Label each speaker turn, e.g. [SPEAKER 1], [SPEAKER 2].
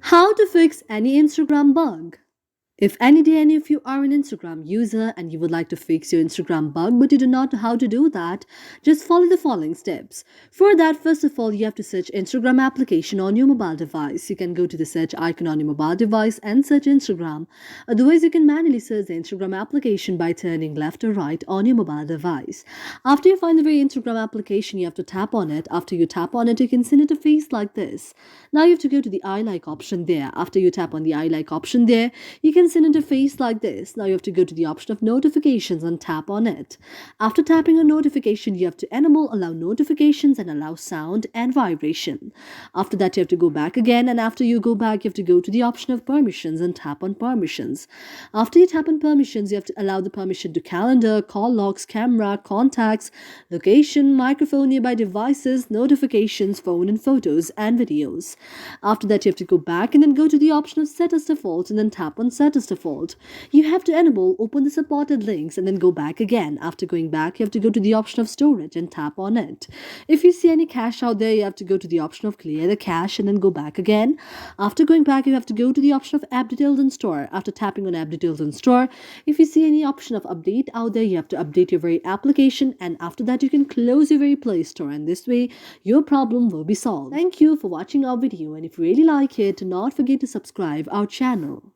[SPEAKER 1] How to fix any Instagram bug. If any day any of you are an Instagram user and you would like to fix your Instagram bug but you do not know how to do that, just follow the following steps. For that, first of all, you have to search Instagram application on your mobile device. You can go to the search icon on your mobile device and search Instagram. Otherwise, you can manually search the Instagram application by turning left or right on your mobile device. After you find the very Instagram application, you have to tap on it. After you tap on it, you can see an interface like this. Now you have to go to the I like option there. After you tap on the I like option there, you can see an interface like this. Now you have to go to the option of notifications and tap on it. After tapping on notification, you have to enable allow notifications and allow sound and vibration. After that, you have to go back again, and after you go back, you have to go to the option of permissions and tap on permissions. After you tap on permissions, you have to allow the permission to calendar, call logs, camera, contacts, location, microphone, nearby devices, notifications, phone and photos, and videos. After that, you have to go back and then go to the option of set as default and then tap on set as default. You have to enable open the supported links and then go back again. After going back, you have to go to the option of storage and tap on it. If you see any cache out there, you have to go to the option of clear the cache and then go back again. After going back, you have to go to the option of app details and store. After tapping on app details and store, if you see any option of update out there, you have to update your very application, and after that you can close your very Play Store, and this way your problem will be solved. Thank you for watching our video, and if you really like it, do not forget to subscribe our channel.